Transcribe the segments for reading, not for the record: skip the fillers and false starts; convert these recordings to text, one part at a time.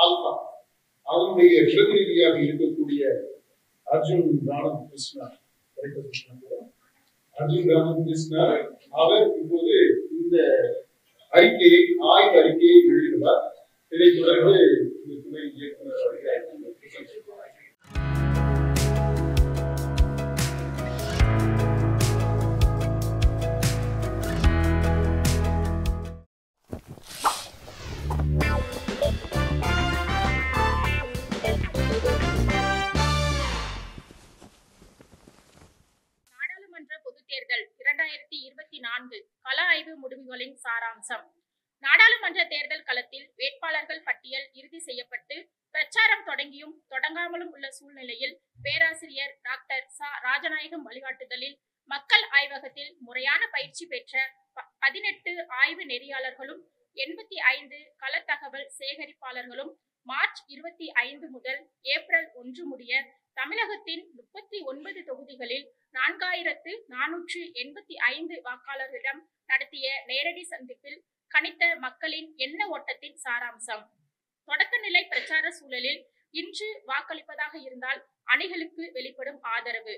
Alpha அதனுடைய பிரதிநிதியாக இருக்கக்கூடிய அர்ஜுன் ராமகிருஷ்ணா அவர் இப்போது இந்த அறிக்கையை ஆய்வு அறிக்கையை வெளியிடுவார். இதைத் தொடர்ந்து இந்த துணை இயக்குநர் தேர்தல் 2024 கள ஆய்வு முடிவுகளின் சாராம்சம். நாடாளுமன்ற தேர்தல் களத்தில் வேட்பாளர்கள் பட்டியல் இறுதி செய்யப்பட்டு பிரச்சாரம் தொடங்கியும் தொடங்காமலும் உள்ள சூழ்நிலையில் பேராசிரியர் டாக்டர் ராஜநாயகம் வழிகாட்டுதலில் மக்கள் ஆய்வகத்தில் முறையான பயிற்சி பெற்ற 18 ஆய்வு நெறியாளர்களும் 85 கள தகவல் சேகரிப்பாளர்களும் மார்ச் 25 முதல் ஏப்ரல் 1 முடிய தமிழகத்தின் 39 தொகுதிகளில் 4485 வாக்காளர்களிடம் நடத்திய நேரடி சந்திப்பில் கணித்த மக்களின் எண்ண ஓட்டத்தின் சாராம்சம். தொடக்கநிலை பிரச்சார சூழலில் இன்று வாக்களிப்பதாக இருந்தால் அணிகளுக்கு வெளிப்படும் ஆதரவு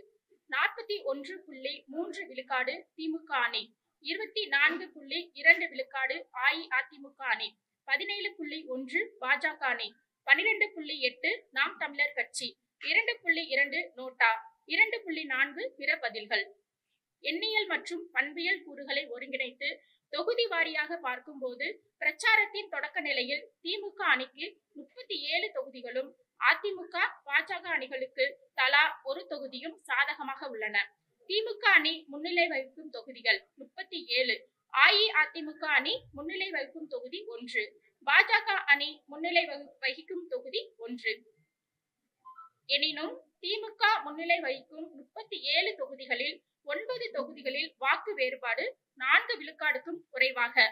41.3 விழுக்காடு திமுக அணி, 24.2 விழுக்காடு அஇஅதிமுக அணி, 17.1 பாஜக அணி, 12.8 நாம் தமிழர் கட்சி, 2.2 நோட்டா, 2.4 பிற பதில்கள். எண்ணியல் மற்றும் பண்பியல் கூறுகளை ஒருங்கிணைத்து தொகுதி வாரியாக பார்க்கும்போது பிரச்சாரத்தின் தொடக்க நிலையில் திமுக அணிக்கு 37 தொகுதிகளும் அதிமுக பாஜக அணிகளுக்கு தலா ஒரு தொகுதியும் சாதகமாக உள்ளன. திமுக அணி முன்னிலை வகிக்கும் தொகுதிகள் 37, அஇஅதிமுக அணி முன்னிலை வகிக்கும் தொகுதி 1, பாஜக அணி முன்னிலை வகிக்கும் தொகுதி 1. எனினும் திமுக முன்னிலை வகிக்கும் 37 தொகுதிகளில் 9 தொகுதிகளில் வாக்கு வேறுபாடு 4 விழுக்காடுக்கும் குறைவாக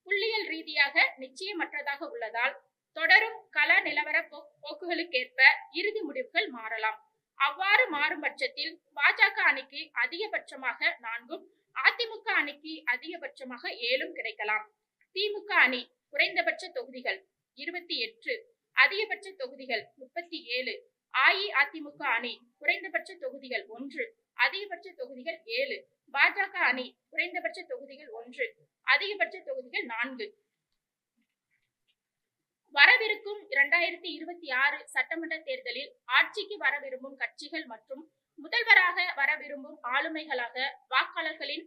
புள்ளியியல் ரீதியாக நிச்சயமற்றதாக உள்ளதால் தொடரும் கள நிலவர போக்குகளுக்கேற்ப இறுதி முடிவுகள் மாறலாம். அவ்வாறு மாறும் பட்சத்தில் பாஜக அணிக்கு அதிகபட்சமாக 4ம் அதிமுக அணிக்கு அதிகபட்சமாக 7ம் கிடைக்கலாம். திமுக அணி குறைந்தபட்ச தொகுதிகள் 28, அதிகபட்ச தொகுதிகள் 37. அஇஅதிமுக அணி குறைந்தபட்ச தொகுதிகள் 1, அதிகபட்ச தொகுதிகள் 7. பாஜக அணி குறைந்தபட்ச தொகுதிகள் 1, அதிகபட்ச தொகுதிகள் 4. வரவிருக்கும் 2026 சட்டமன்ற தேர்தலில் ஆட்சிக்கு வர விரும்பும் கட்சிகள் மற்றும் முதல்வராக வர விரும்பும் ஆளுமைகளாக வாக்காளர்களின்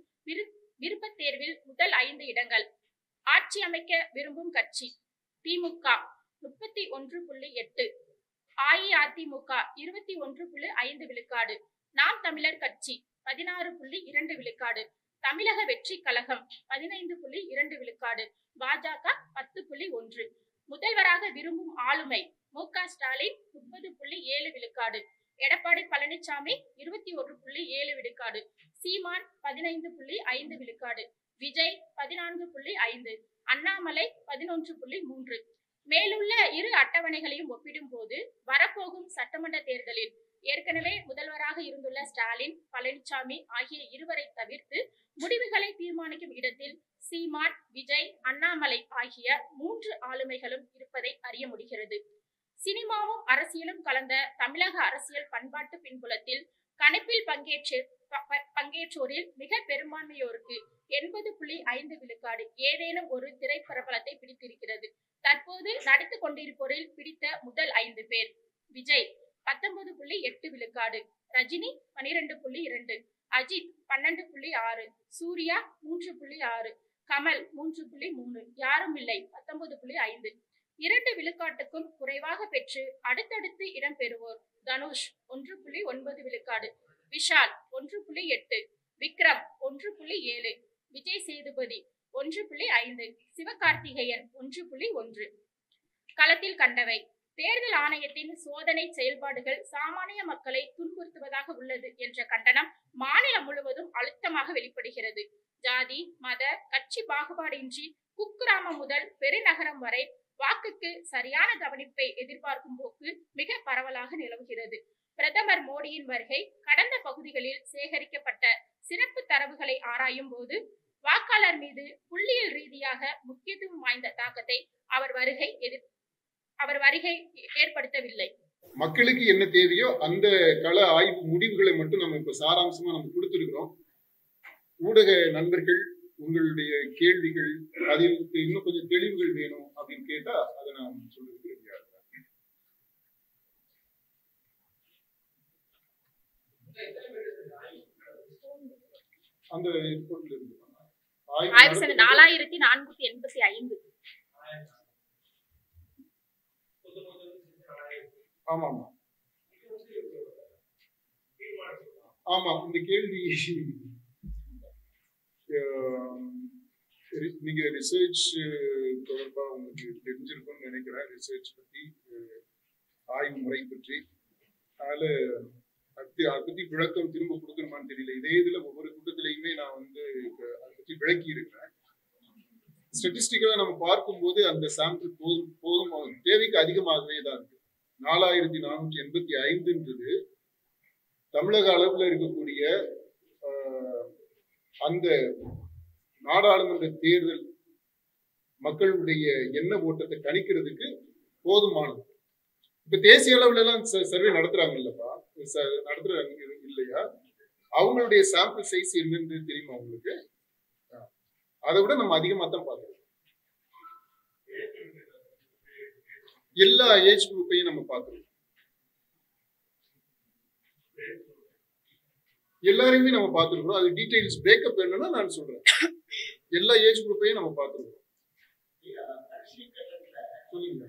விருப்ப தேர்வில் முதல் 5 இடங்கள். ஆட்சி அமைக்க விரும்பும் கட்சி திமுக 31.8, அஇஅதிமுக 21.5 விழுக்காடு, நாம் தமிழர் கட்சி 16.2 விழுக்காடு, தமிழக வெற்றி கழகம் 15.2 விழுக்காடு, பாஜக 10.1. முதல்வராக விரும்பும் ஆளுமை மு.க. ஸ்டாலின் 30.7 விழுக்காடு, எடப்பாடி பழனிசாமி 21.7 விழுக்காடு, சீமான் 15.5 விழுக்காடு, விஜய் 14.5, அண்ணாமலை 11.3. மேலுள்ள இரு அட்டவணைகளையும் ஒப்பிடும் போது வரப்போகும் சட்டமன்ற தேர்தலில் ஏற்கனவே முதல்வராக இருந்துள்ள ஸ்டாலின், பழனிசாமி ஆகிய இருவரை தவிர்த்து முடிவுகளை தீர்மானிக்கும் இடத்தில் சீமான், விஜய், அண்ணாமலை ஆகிய 3 ஆளுமைகளும் இருப்பதை அறிய முடிகிறது. சினிமாவும் அரசியலும் கலந்த தமிழக அரசியல் பண்பாட்டு பின்புலத்தில் கணிப்பில் பங்கேற்றோரில் மிக பெரும்பான்மையோருக்கு 80.5 விழுக்காடு ஏதேனும் ஒரு திரைப்பிரபலத்தை பிடித்திருக்கிறது. தற்போது நடித்துக் கொண்டிருப்போரில் பிடித்த முதல் 5 பேர்: விஜய் 19.8 விழுக்காடு, ரஜினி 12.2, அஜித் 12.6, சூர்யா 3.6, கமல் 3.3, யாரும் இல்லை 19.5. 2 விழுக்காட்டுக்கும் குறைவாக பெற்று அடுத்தடுத்து இடம் பெறுவோர்: தனுஷ் 1.9 விழுக்காடு, விஷால் 1.8, விக்ரம் 1.7, விஜய் சேதுபதி 1.5, சிவகார்த்திகேயன் 1.1. களத்தில் கண்டவை: தேர்தல் ஆணையத்தின் சோதனை செயல்பாடுகள் சாமானிய மக்களை துன்புறுத்துவதாக உள்ளது என்ற கண்டனம் மாநிலம் முழுவதும் அழுத்தமாக வெளிப்படுகிறது. ஜாதி, மத, கட்சி பாகுபாடின்றி குக்கிராமம் முதல் பெருநகரம் வரை வாக்குக்கு சரியான கவனிப்பை எதிர்பார்க்கும் போக்கு மிக பரவலாக நிலவுகிறது. பிரதமர் மோடியின் வருகை கடந்த பகுதிகளில் சேகரிக்கப்பட்ட சிறப்பு தரவுகளை ஆராயும் போது வாக்காளர் மீது புள்ளியியல் ரீதியாக முக்கியத்துவம் வாய்ந்த தாக்கத்தை அவர் வருகை ஏற்படுத்தவில்லை. மக்களுக்கு என்ன தேவையோ அந்த கள ஆய்வு முடிவுகளை மட்டும் நம்ம இப்ப சாராம்சமா நம்ம கொடுத்திருக்கிறோம். ஊடக நண்பர்கள் உங்களுடைய கேள்விகள் அதில் இன்னும் கொஞ்சம் தெளிவுகள் வேணும் அப்படின்னு கேட்டா அதை நான் சொல்றதுக்கு ரெடியா இருக்கேன். அந்த ரிப்போர்ட்ல இருந்து 4485. ஆமா ஆமா இந்த கேள்வி நீங்க ரிசர்ச் தொடர்பா உங்களுக்கு தெரிஞ்சிருக்கும்னு நினைக்கிறேன். ரிசர்ச் பத்தி ஆய்வு முறை பற்றி அதை பத்தி விளக்கம் திரும்ப கொடுக்கணுமான்னு தெரியல. இதே இதுல ஒவ்வொரு கூட்டத்திலையுமே நான் அதை பத்தி விளக்கி இருக்கிறேன். ஸ்டாட்டிஸ்டிக்கலா நம்ம பார்க்கும்போது அந்த சாம்பிள் போதும் தேவைக்கு அதிகமாகவே தான் இருக்கு. 4485 தமிழக அளவுல இருக்கக்கூடிய அந்த நாடாளுமன்ற தேர்தல் மக்களுடைய எண்ண ஓட்டத்தை கணிக்கிறதுக்கு போதுமானது. இப்ப தேசிய அளவுல எல்லாம் சர்வே நடத்துறாங்க இல்லப்பா, நடத்துறாங்க இல்லையா? அவங்களுடைய சாம்பிள் சைஸ் என்னன்னு தெரியுமா உங்களுக்கு? அதை விட நம்ம அதிகமா தான் பார்க்கிறோம். எல்லா ஏஜ் குரூப்பையும் நம்ம பார்க்கிறோம். எல்லாரையுமே நம்ம பார்த்துருக்கோம். அது டீடைல்ஸ் பிரேக்கப் என்னன்னா நான் சொல்றேன். எல்லா ஏஜ் குரூப்பையும் நம்ம பார்த்துருக்கோம். சொல்லுங்க.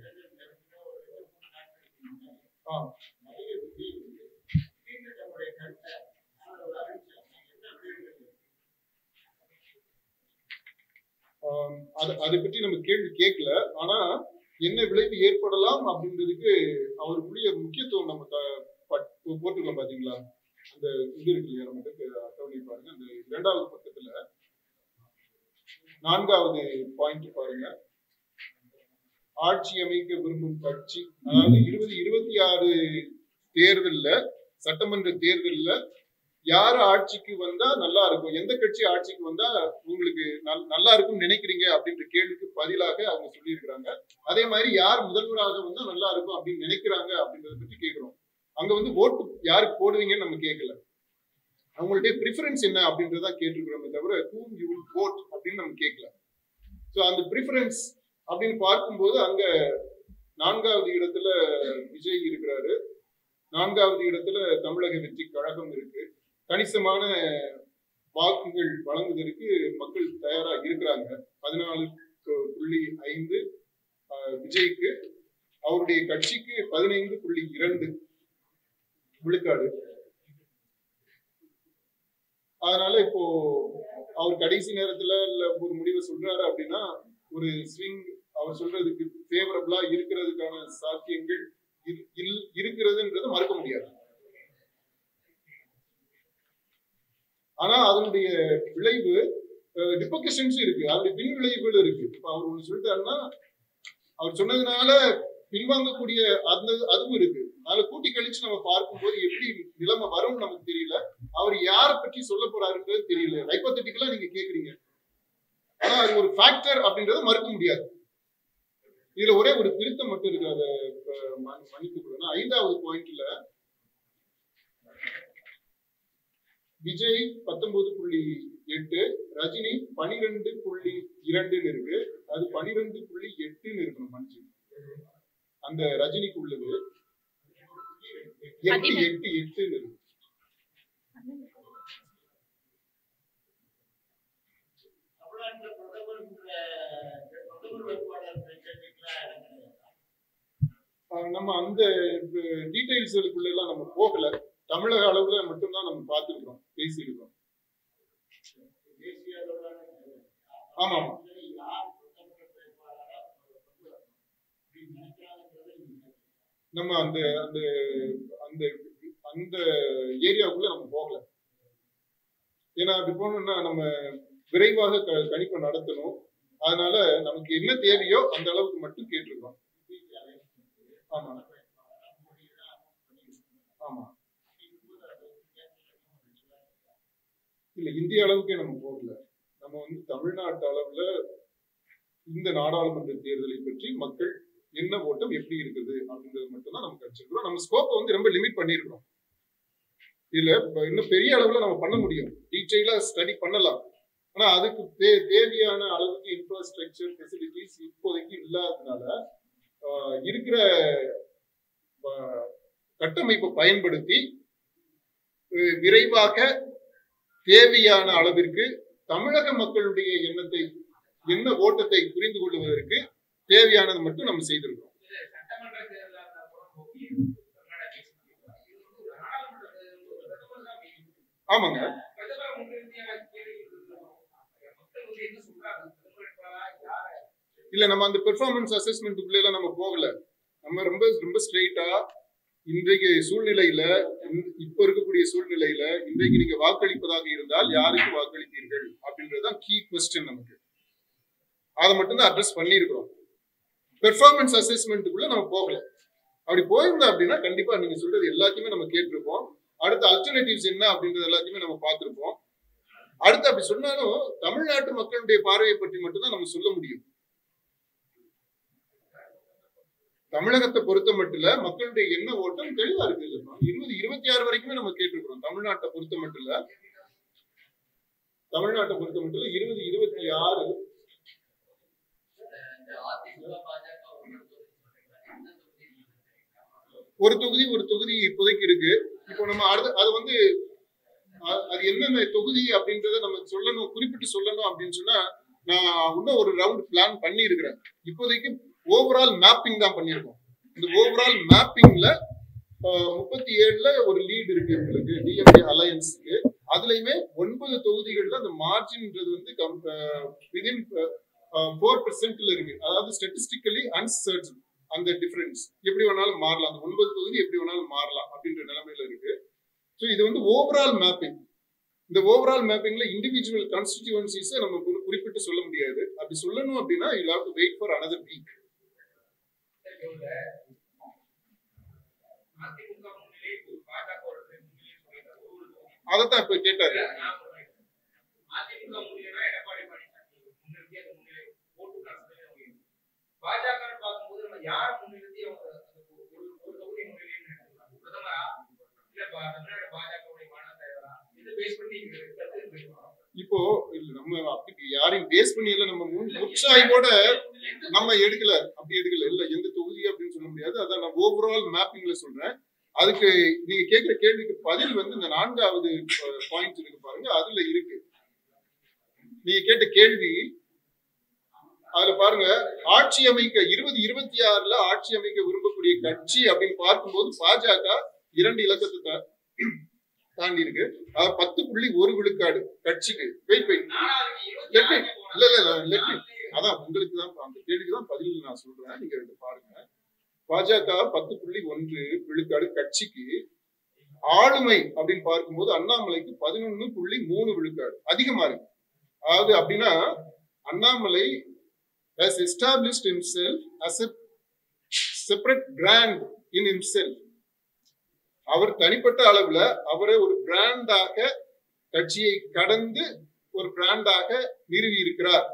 அதை பற்றி நம்ம கேள்வி கேட்கல. ஆனா என்ன விளைவு ஏற்படலாம் அப்படின்றதுக்கு அவருக்குரிய முக்கியத்துவம் நம்ம போட்டிருக்கோம். பாத்தீங்களா அந்த இது இருக்கு இல்லையா, நம்ம அட்டவணை பாருங்க. அந்த 2வது பக்கத்துல 4வது பாயிண்ட் பாருங்க. ஆட்சி அமைக்க விரும்பும் கட்சி, அதாவது 2026 தேர்தல்ல, சட்டமன்ற தேர்தல்ல யாரு ஆட்சிக்கு வந்தா நல்லா இருக்கும், எந்த கட்சி ஆட்சிக்கு வந்தா உங்களுக்கு நல்லா இருக்கும் நினைக்கிறீங்க அப்படின்ற கேள்விக்கு பதிலாக அவங்க சொல்லியிருக்கிறாங்க. அதே மாதிரி யார் முதல்வராக வந்தா நல்லா இருக்கும் அப்படின்னு நினைக்கிறாங்க அப்படின்றத பற்றி கேட்கிறோம். அங்க ஓட்டு யாருக்கு போடுவீங்கன்னு நம்ம கேட்கல. அவங்களுடைய ப்ரிஃபரன்ஸ் என்ன அப்படின்றத கேட்டிருக்கிறோமே தவிர whom you will vote அப்படின்னு நம்ம கேட்கல. ஸோ அந்த ப்ரிஃபரன்ஸ் அப்படின்னு பார்க்கும்போது அங்க 4வது இடத்துல விஜய் இருக்கிறாரு, 4வது இடத்துல தமிழக வெற்றி கழகம் இருக்கு. கணிசமான வாக்குகள் வழங்குவதற்கு மக்கள் தயாரா இருக்கிறாங்க. 14.5 விஜய்க்கு, அவருடைய கட்சிக்கு 15.2 விழுக்காடு. அதனால இப்போ அவர் கடைசி நேரத்துல இல்ல ஒரு முடிவை சொல்றாரு அப்படின்னா ஒரு ஸ்விங் அவர் சொல்றதுக்கு ஃபேவரபிளா இருக்கிறதுக்கான சாத்தியங்கள் இருக்கிறதுன்றது மறுக்க முடியாது. ஆனா அதனுடைய விளைவு ரிபர்கஷன்ஸ் இருக்கு, அதனுடைய பின் விளைவுகள் இருக்கு. இப்ப அவர் ஒண்ணு சொல்லிட்டாருன்னா அவர் சொன்னதுனால பின்வாங்கக்கூடிய அதுவும் இருக்கு. அதனால கூட்டி கழிச்சு நம்ம பார்க்கும்போது எப்படி நிலைமை வரும்னு நமக்கு தெரியல. அவர் யாரை பற்றி சொல்ல போறாருன்றது தெரியல. ஹைப்போதெட்டிக்கலா நீங்க கேக்குறீங்க, ஆனா அது ஒரு ஃபேக்டர் அப்படின்றத மறுக்க முடியாது. இதுல ஒரே ஒரு திருத்தம் மட்டும் இருக்கு, அதை மன்னித்து கொடுங்க. 5வது பாயிண்ட்ல விஜய் 19.8, ரஜினி 12.2 இருக்கு. அது 12.8 இருக்கணும். மனுஷன் அந்த ரஜினிக்கு உள்ளது 8 இருக்கு. நம்ம அந்த டீடைல்ஸ்களுக்குள்ள எல்லாம் நம்ம போகல. தமிழக அளவுல மட்டும்தான் நம்ம பார்த்துருக்கோம், பேசியிருக்கோம். ஆமா நம்ம அந்த அந்த அந்த அந்த ஏரியாவுக்குள்ள நம்ம போகல. ஏன்னா அப்படி போனோம்னா நம்ம விரைவாக கணிப்பை நடத்தணும். அதனால நமக்கு என்ன தேவையோ அந்த அளவுக்கு மட்டும் கேட்டிருக்கோம். ஆமா ஆமா இல்ல, இந்திய அளவுக்கே நம்ம போகல. நம்ம வந்து தமிழ்நாட்டு அளவுல இந்த நாடாளுமன்ற தேர்தலை பற்றி மக்கள் என்ன ஓட்டம் எப்படி இருக்குது அப்படின்றது மட்டும் தான் நம்ம கழிச்சிருக்கிறோம். நம்ம ஸ்கோப்பை வந்து ரொம்ப லிமிட் பண்ணிருக்கிறோம். இதுல இன்னும் பெரிய அளவுல நம்ம பண்ண முடியும், டீட்டெயிலா ஸ்டடி பண்ணலாம். ஆனா அதுக்கு தேவையான அளவுக்கு இன்ஃப்ராஸ்ட்ரக்சர் ஃபெசிலிட்டிஸ் இப்போதைக்கு இல்லாததுனால இருக்கிற கட்டமைப்பை பயன்படுத்தி விரைவாக தேவையான அளவிற்கு தமிழக மக்களுடைய என்ன ஓட்டத்தை புரிந்து கொள்வதற்கு தேவையானது மட்டும் நம்ம செய்திருக்கோம். ஆமாங்க. இல்ல, நம்ம அந்த பெர்ஃபார்மன்ஸ் அசஸ்மெண்ட்டுக்குள்ள எல்லாம் நம்ம போகல. நம்ம ரொம்ப ரொம்ப ஸ்ட்ரெயிட்டா இன்றைக்கு சூழ்நிலையில, இப்ப இருக்கக்கூடிய சூழ்நிலையில இன்றைக்கு நீங்க வாக்களிப்பதாக இருந்தால் யாருக்கு வாக்களிப்பீர்கள் அப்படின்றதுதான் கீ கொஸ்டின். நமக்கு அதை மட்டும் தான் அட்ரஸ் பண்ணிருக்கிறோம். பெர்ஃபார்மன்ஸ் அசஸ்மெண்ட்டுக்குள்ள நம்ம போகல. அப்படி போயிருந்தோம் அப்படின்னா கண்டிப்பா நீங்க சொல்றது எல்லாத்தையுமே நம்ம கேட்டிருப்போம். அடுத்த அல்டர்னேட்டிவ்ஸ் என்ன அப்படின்றது எல்லாத்தையுமே நம்ம பார்த்திருப்போம். அடுத்து அப்படி சொன்னாலும் தமிழ்நாட்டு மக்களுடைய பார்வையை பற்றி மட்டும்தான் நம்ம சொல்ல முடியும். தமிழகத்தை பொறுத்த மட்டும் மக்களுடைய என்ன ஓட்டம் தெளிவா இருக்கு. 2026 வரைக்குமே நம்ம கேட்டிருக்கிறோம். தமிழ்நாட்டை பொறுத்த மட்டும் 2026 ஒரு தொகுதி இப்போதைக்கு இருக்கு. இப்போ நம்ம அது வந்து அது என்னென்ன தொகுதி அப்படின்றத நம்ம சொல்லணும், குறிப்பிட்டு சொல்லணும் அப்படின்னு சொன்னா நான் இன்னும் ஒரு ரவுண்ட் பிளான் பண்ணி இருக்கிறேன். இப்போதைக்கு ஓவரால் மேப்பிங் தான் பண்ணியிருக்கோம். இந்த ஓவரால் மேப்பிங்ல 37ல ஒரு லீட் இருக்கு உங்களுக்கு டிஎம்கே அலையன்ஸ்க்கு. அதுலயுமே 9 தொகுதிகள்ல அந்த மார்ஜின்ன்றது வந்து விதின் 4% இருக்கு. அதாவது ஸ்டாட்டிஸ்டிக்கலி அன்சர்டன். அந்த டிஃபரன்ஸ் எப்படி வேணாலும் மாறலாம். அந்த 9 தொகுதி எப்படி வேணாலும் மாறலாம் அப்படின்ற நிலைமையில இருக்கு. ஸோ இது வந்து ஓவரால் மேப்பிங். இந்த ஓவரால் மேப்பிங்ல இண்டிவிஜுவல் கான்ஸ்டிடியூவன்சிஸை நம்ம குறிப்பிட்டு சொல்ல முடியாது. அப்படி சொல்லணும் அப்படின்னா you have to wait for another week. அதைத்தான் இப்ப கேட்டாரு. இப்போ நம்ம அப்படி யாரையும் பேஸ் பண்ணி இல்ல, நம்ம உற்சாகத்தோட நம்ம எடுக்கல, அப்படி எடுக்கல. இல்ல எந்த தொகுதி அப்படின்னு சொல்ல முடியாது. அதான் நான் ஓவரால் மேப்பிங்ல சொல்றேன். அதுக்கு நீங்க கேட்கிற கேள்விக்கு பதில் வந்து இந்த 4வது பாயிண்ட் இருக்கு பாருங்க, அதுல இருக்கு. நீங்க கேட்ட கேள்வி அதுல பாருங்க, ஆட்சி அமைக்க 2026ல ஆட்சி அமைக்க விரும்பக்கூடிய கட்சி அப்படின்னு பார்க்கும்போது பாஜக 2 இலக்கத்தை தாண்டி இருக்கு. 10.1 விழுக்காடு கட்சிக்கு. அதான் உங்களுக்கு தான் அந்த கேள்விக்குதான் பதில் நான் சொல்றேன். நீங்க பாருங்க, பாஜக 10.1 விழுக்காடு கட்சிக்கு. ஆளுமை அப்படின்னு பார்க்கும்போது அண்ணாமலைக்கு 11.3 விழுக்காடு அதிகமா இருக்கு. அதாவது அப்படின்னா Annamalai has established himself as a separate brand in himself. அவர் தனிப்பட்ட அளவுல அவரை ஒரு பிராண்டாக, கட்சியை கடந்து ஒரு பிராண்டாக நிறுவி இருக்கிறார்,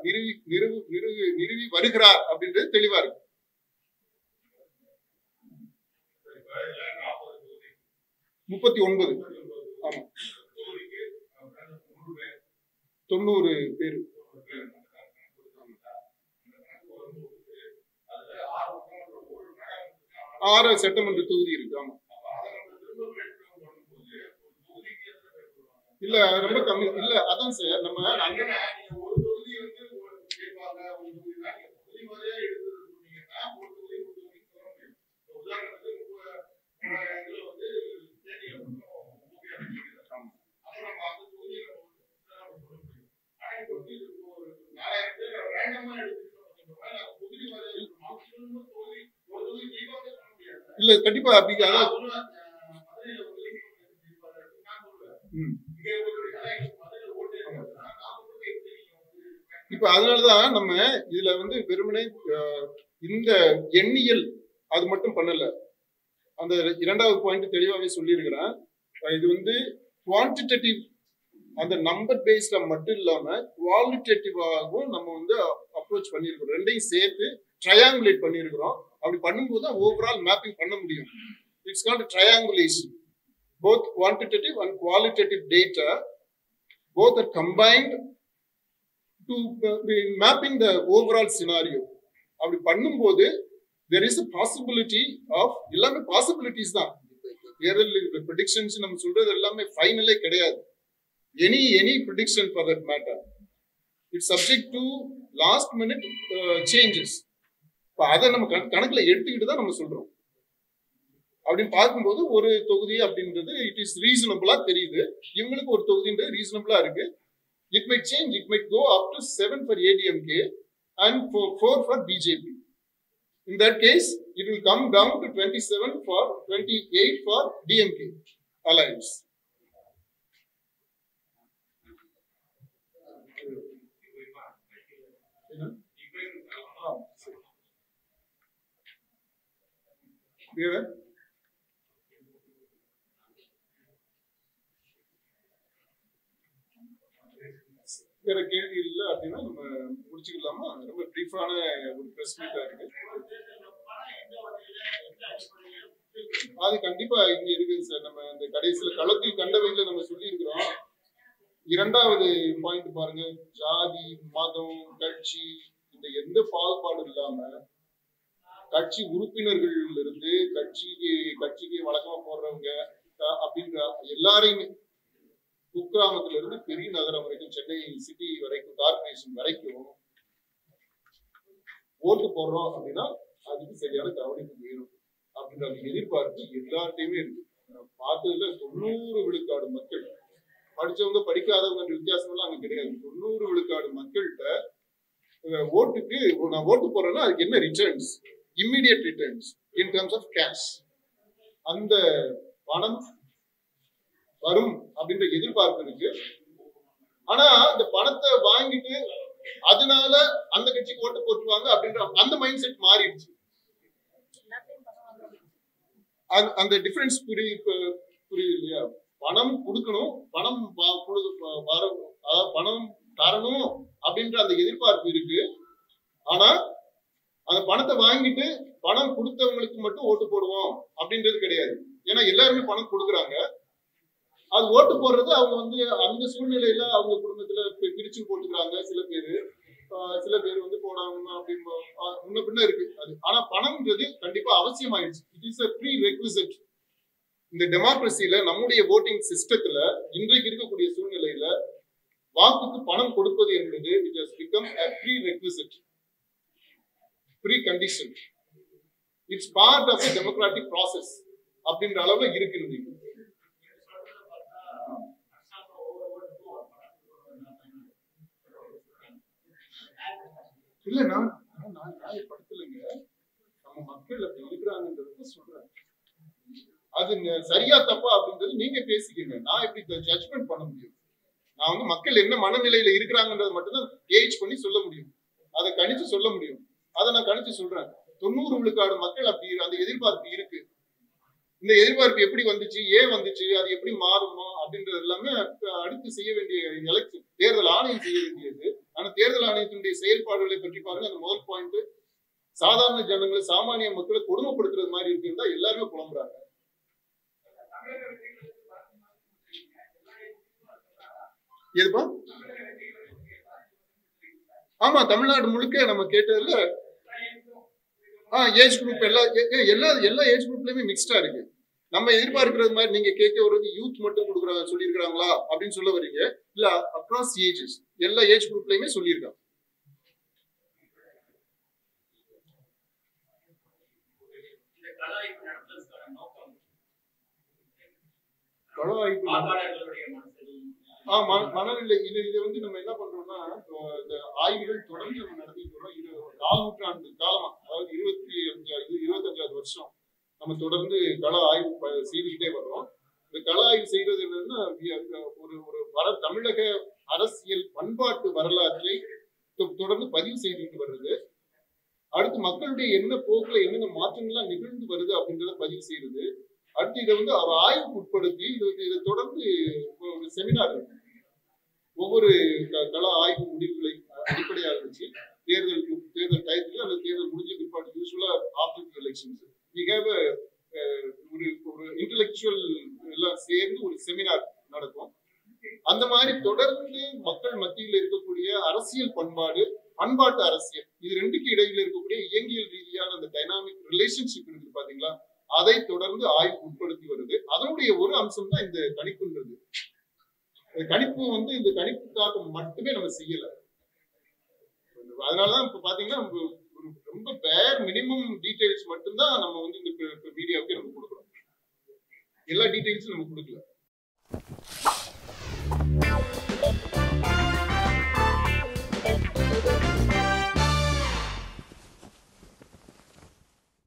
நிறுவி வருகிறார் அப்படின்றது தெளிவா இருக்கு. 39. ஆமா, 90 பேர். 6 சட்டமன்ற தொகுதி இருக்கு. ஆமா, இல்ல ரொம்ப கம்மி இல்ல. அதான் சார் நம்ம இல்ல கண்டிப்பா அப்படி. இப்ப அதனாலதான் நம்ம இதுல வந்து வெறுமனே இந்த எண்ணியல் அது மட்டும் பண்ணல. அந்த 2வது பாயிண்ட் தெளிவாவே சொல்லி இருக்கிறேன். இது வந்து குவான்டிடேட்டிவ் அந்த நம்பர் பேஸ்ல மட்டும் இல்லாம குவாலிட்டேட்டிவாகவும் நம்ம வந்து அப்ரோச் பண்ணியிருக்கிறோம். ரெண்டையும் சேர்த்து ட்ரையாங்குலேட் பண்ணியிருக்கிறோம். அப்படி பண்ணும்போது தான் ஓவரால் மேப்பிங் பண்ண முடியும். It's called triangulation. Both quantitative and qualitative data both are combined to mapping the overall scenario. அப்படி பண்ணும்போது there is a possibility of எல்லாமே பாசிபிலிட்டிஸ் தான். தேர்தல் ப்ரெடிக்ஷன்ஸ் நம்ம சொல்றது எல்லாமே ஃபைனலே கிடையாது. Any prediction for that matter it's subject to last minute changes. இப்போ அதை நம்ம கணக்கில் எடுத்துக்கிட்டு தான் நம்ம சொல்றோம். அப்படின்னு பார்க்கும்போது ஒரு தொகுதி அப்படின்றது இட் இஸ் ரீசனபிளா தெரியுது. இவங்களுக்கு ஒரு தொகுதின்றது ரீசனபிளா இருக்கு. It might change. It might go up to 7 for ADMK and 4 for BJP. In that case, it will come down to 27 for 28 for DMK alliance. Clear? வேற கேள்வி இல்லை அப்படின்னா நம்ம முடிச்சுக்கலாமா? ரொம்ப பிரீஃபான ஒரு பிரஸ் மீட்டா இருக்கு. அது கண்டிப்பா இங்க இருக்குது சார். நம்ம இந்த கடைசியில களத்தில் கண்டவையில நம்ம சொல்லி இருக்கிறோம். இரண்டாவது பாயிண்ட் பாருங்க, ஜாதி மதம் கட்சி இந்த எந்த பாகுபாடும் இல்லாம கட்சி உறுப்பினர்கள் இருந்து கட்சிக்கு வழக்கமா போடுறவங்க அப்படின்ற எல்லாரையுமே குக்கிராமத்துல இருந்து பெரிய நகரம் வரைக்கும், சென்னை சிட்டி வரைக்கும், கார்பரேஷன் வரைக்கும் ஓட்டு போடுறோம் அப்படின்னா அதுக்கு சரியான கவனிப்பு வேணும் அப்படின்ற அந்த எதிர்பார்ப்பு எல்லார்ட்டையுமே இருக்கு. பார்த்ததுல 90 விழுக்காடு மக்கள், படிச்சவங்க படிக்காதவங்க வித்தியாசம் எல்லாம் அங்க கிடையாது. 90 விழுக்காடு மக்கள்கிட்ட ஓட்டுக்கு நான் ஓட்டு போறேன்னா அதுக்கு என்ன returns, immediate returns in terms of cash, அந்த பணம் வரும் அப்படின்ற எதிர்பார்ப்பு இருக்கு. ஆனா இந்த பணத்தை வாங்கிட்டு அதனால அந்த கட்சிக்கு ஓட்டு போட்டுருவாங்க அப்படின்ற அந்த மைண்ட் செட் மாறிடுச்சு. அந்த டிஃபரன்ஸ் புரியுது இல்லையா? பணம் கொடுக்கணும், பணம் பணம் தரணும் அப்படின்ற அந்த எதிர்பார்ப்பு இருக்கு. ஆனா அந்த பணத்தை வாங்கிட்டு பணம் கொடுத்தவங்களுக்கு மட்டும் ஓட்டு போடுவோம் அப்படின்றது கிடையாது. ஏன்னா எல்லாருமே பணம் கொடுக்குறாங்க. அது ஓட்டு போடுறது அவங்க வந்து அந்த சூழ்நிலையில அவங்க குடும்பத்துல பிரிச்சு போட்டுக்கிறாங்க. சில பேர் வந்து போடாம அப்படின்னு முன்ன பின்ன இருக்கு அது. ஆனா பணம்ன்றது கண்டிப்பா அவசியம் ஆயிடுச்சு. It is a prerequisite. இந்த டெமோக்ரஸில நம்முடைய voting சிஸ்டத்துல இன்றைக்கு இருக்கக்கூடிய சூழ்நிலையில வாக்குக்கு பணம் கொடுப்பது என்பது it has become a prerequisite, precondition. It's part of the democratic process அப்படின்ற அளவுல இருக்கு. இல்ல நான் நியாயப்படுத்தலைங்க. நம்ம மக்கள் அப்படி இருக்கிறாங்கன்றத சொல்றேன். அது சரியா தப்பா அப்படின்றது நீங்க பேசிக்கங்க. நான் எப்படி ஜட்ஜ்மெண்ட் பண்ண முடியும்? நான் வந்து மக்கள் என்ன மனநிலையில இருக்கிறாங்கன்றது மட்டும்தான் கேஜ் பண்ணி சொல்ல முடியும். அதை கணிச்சு சொல்ல முடியும். அதை நான் கணிச்சு சொல்றேன். 90 விழுக்காடு மக்கள் அப்படி அந்த எதிர்பார்ப்பு இருக்கு. இந்த எதிர்பார்ப்பு எப்படி வந்துச்சு, ஏன் வந்துச்சு, அது எப்படி மாறுமா அப்படின்றது எல்லாமே அடுத்து செய்ய வேண்டிய எலெக்ஷன் தேர்தல் ஆணையம் செய்ய வேண்டியது. ஆனா தேர்தல் ஆணையத்தினுடைய செயல்பாடுகளை பற்றி பாருங்க. அந்த முதல் பாயிண்ட், சாதாரண ஜனங்களை சாமானிய மக்களை கொடுமைப்படுத்துறது மாதிரி இருக்குன்னா எல்லாருமே புலம்புறாங்க. எதுப்பா? ஆமா, தமிழ்நாடு முழுக்க நம்ம கேட்டதுல ஏஜ் குரூப் எல்லா ஏஜ் குரூப்லயுமே மிக்ஸ்டா இருக்கு. நம்ம எதிர்பார்க்கிறது மாதிரி நீங்க கேட்க வருது யூத் மட்டும் கொடுக்குறாங்க சொல்லியிருக்காங்களா அப்படின்னு சொல்ல வரீங்க. இல்ல, அக்ராஸ் ஏஜஸ் எல்லா ஏஜ் குரூப்லயுமே சொல்லியிருக்காங்க. மனநிலை இது வந்து நம்ம என்ன பண்றோம்னா, இந்த ஆய்வுகள் தொடர்ந்து நம்ம நடத்திட்டு வரோம். 4 நூற்றாண்டு காலமா, அதாவது 25வது வருஷம் நம்ம தொடர்ந்து கள ஆய்வு செய்துக்கிட்டே வர்றோம். இந்த கள ஆய்வு செய்யறது என்னன்னா, ஒரு தமிழக அரசியல் பண்பாட்டு வரலாற்றை தொடர்ந்து பதிவு செய்துட்டு வருது. அடுத்து மக்களுடைய என்ன போக்குல என்னென்ன மாற்றங்கள்லாம் நிகழ்ந்து வருது அப்படின்றத பதிவு செய்யறது. அடுத்து இதை வந்து அவர் ஆய்வுக்கு உட்படுத்தி இதை தொடர்ந்து ஒரு செமினார் ஒவ்வொரு கள ஆய்வு முடிவுகளை அடிப்படையாக வச்சு தேர்தல் டயத்துல அல்லது தேர்தல் முடிஞ்ச பிற்பாடு யூஸ்வலா ஆஃப்டர் எலெக்ஷன்ஸ் ஒரு இன்டெலெக்சுவல் எல்லாம் சேர்ந்து ஒரு செமினார் நடக்கும். அந்த மாதிரி தொடர்ந்து மக்கள் மத்தியில் இருக்கக்கூடிய அரசியல் பண்பாட்டு அரசியல் இது ரெண்டுக்கு இடையில இருக்கக்கூடிய இயங்கியல் ரீதியான அந்த டைனாமிக் ரிலேஷன்ஷிப் இருக்கு பாத்தீங்களா, அதை தொடர்ந்து ஆய்வு உட்படுத்தி வருது. அதனுடைய ஒரு அம்சம் தான் இந்த கணிப்புன்றது. கணிப்பு இந்த கணிப்புக்காக மட்டுமே நம்ம செய்யல. அதனாலதான் இப்ப பாத்தீங்கன்னா ஒரு ரொம்ப பேர் மினிமம் டீடைல்ஸ் மட்டும்தான் நம்ம இந்த மீடியாவுக்கு நம்ம கொடுக்குறோம். எல்லா டீடைல்ஸும் நம்ம கொடுக்கல.